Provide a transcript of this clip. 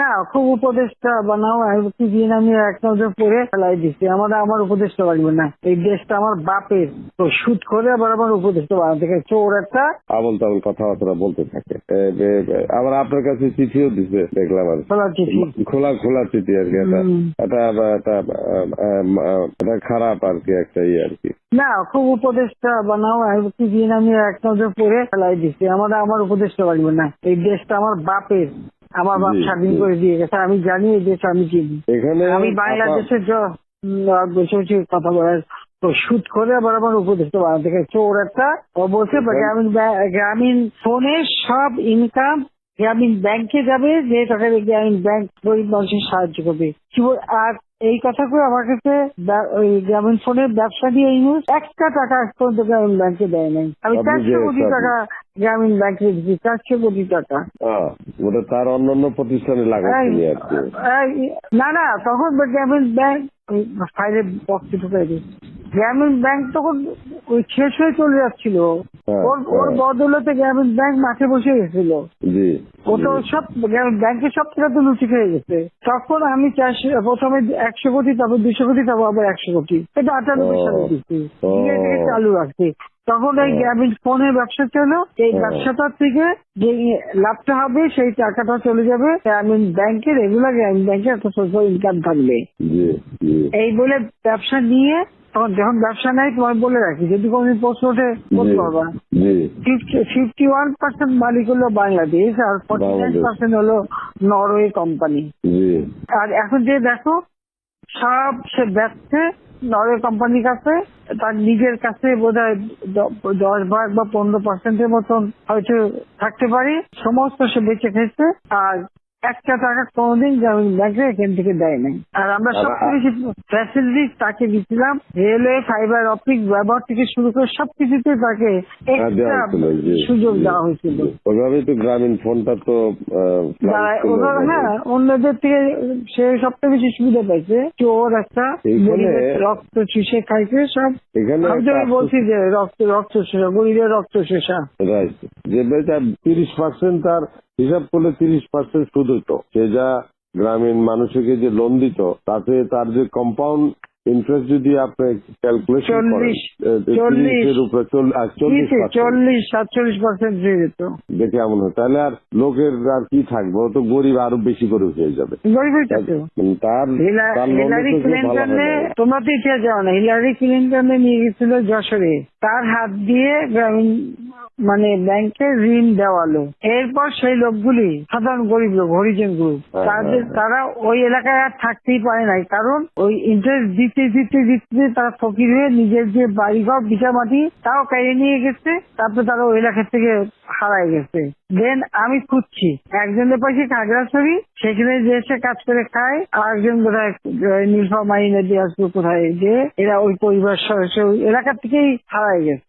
না, খুব উপদেশটা বানাও কিছুদিন আমি এক নজর পড়ে ফেলাই দিচ্ছি। আমার উপদেশটা লাগবে না, এই দেশটা আমার বাপের। তো শুট করে আবার আমার উপদেশটা বানাতে চোর একটা আবল তাবল কথাবার্তা বলতে থাকে। আবার আপনার কাছে চিঠিও দিচ্ছে দেখলাম, আর খোলা চিঠি। খোলা চিঠি আর কি। এটা খারাপ আর কি, একটা আর কি। না, খুব উপদেশটা বানাও কিছুদিন আমি এক নজর পড়ে ফেলাই দিচ্ছি। আমার উপদেশটা লাগবে না, এই দেশটা আমার বাপের। আমার বাপ স্বাধীন করে দিয়ে গেছে, আমি জানি এই দেশ আমি চিনি। এখানে আমি বাংলাদেশের বসে বসে কথা বলার তো শুট করে আবার আমার উপদেশটা বানাতে চোর একটা। ও বলছে গ্রামীণ ফোনের সব ইনকাম গ্রামীণ ব্যাংকে যাবে, যে টাকা গ্রামীণ ব্যাংক গরিব মানুষের সাহায্য করবে। আর এই কথা করে আমার কাছে ওই গ্রামীণ ফোনের ব্যবসা দিয়ে ইউজ একটা টাকা পর্যন্ত গ্রামীণ ব্যাংকে দেয় নাই। আমি 400 কোটি টাকা গ্রামীণ ব্যাংকে দিচ্ছি, 400 কোটি টাকা। ওটা তার অন্যান্য প্রতিষ্ঠানে লাগাচ্ছি আর কি। না, তখন গ্রামীণ ব্যাংক ফাইলে বক্সে ঢুকাই দিচ্ছে। গ্রামীণ ব্যাংক তখন ওই শেষ হয়ে চলে যাচ্ছিল, ওর বদলতে গ্রামীণ ব্যাংক মাঠে বসে গেছিল। ও তো সব ব্যাংকের সব টাকা তো লুচি খেয়ে গেছে। তখন আমি প্রথমে 100 কোটি, তারপর 200 কোটি, তারপর আবার 100 কোটি, এটা 98 সালে দিচ্ছি, চালু রাখছি। তখন এই গ্রামীণ ফোনের ব্যবসা ছিল, এই ব্যবসাটার থেকে যে লাভটা হবে সেই টাকাটা চলে যাবে গ্রামীণ ব্যাংকের, রেগুলার গ্রামীণ ব্যাংকের একটা সোশ্যাল ইনকাম থাকবে। এই বলে ব্যবসা নিয়ে তখন যখন ব্যবসা নাই, তোমার বলে রাখি, যদি কোনদিন প্রশ্ন ওঠে বলতে পারবা, 51% মালিক হলো বাংলাদেশ আর 49% হলো নরওয়ে কোম্পানি। আর এখন যে দেখো সব সে ব্যবসা নরওয়ে কোম্পানির কাছে, তার নিজের কাছে বোধহয় 10 ভাগ বা 15% মতন হয়তো থাকতে পারে, সমস্ত সে বেঁচে খেয়েছে। আর একটা টাকা কোনোদিন গ্রামীণ ব্যাংকে এখান থেকে দেয় নাই। আর আমরা সবচেয়ে বেশি ফ্যাসিলিটি তাকে দিচ্ছিলাম, রেলওয়ে, ফাইবার অপটিক ব্যবহার থেকে শুরু করে সবকিছুতে তাকে এক্সট্রা সুযোগ দেওয়া হয়েছিল। ওইভাবেই তো গ্রামীণ ফোনটা তো অন্যদের থেকে সে সবচেয়ে বেশি সুবিধা পাইছে। চোর একটা রক্ত চুষে খাইছে সব। আমি বলছি যে রক্ত শোষা, গরিবের রক্ত শোষা। যে 30% তার হিসাব করলে 30% সুদ হতো। সে যা গ্রামীণ মানুষকে যে লোন দিত, তাতে তার যে কম্পাউন্ড ইন্টারেস্ট যদি আপনি ক্যালকুলেশন করেন, 40-47% হয়ে যেত। দেখে এমন হয়, তাহলে আর লোকের আর কি থাকবে, ও তো গরিব আরো বেশি করে হয়ে যাবে। হিলারি ক্লিন্টনে, তোমরা তো ইতিহাস জানো না, হিলারি ক্লিন্টনে নিয়ে গেছিল যশোরে, তার হাত দিয়ে গ্রামীণ ব্যাংকে ঋণ দেওয়ালো। এরপর সেই লোকগুলি সাধারণ গরিব লোক, হরিজন গ্রুপ, তারা ওই এলাকায় আর থাকতেই পারে নাই, কারণ ওই ইন্টারেস্ট দিতে তারা ফকির হয়ে নিজের যে বাড়িঘর ভিটা মাটি তাও কেড়ে নিয়ে গেছে। তারপরে তারা ওই এলাকা থেকে হারাই গেছে। দেন আমি খুঁজছি একজনের পাশে খাগড়াছড়ি, সেখানে যে এসে কাজ করে খায়, আর একজন বোধহয় নীলফামারী নদী আসবে কোথায়, যে এরা ওই পরিবার সদস্য ওই এলাকা থেকেই হারাই গেছে।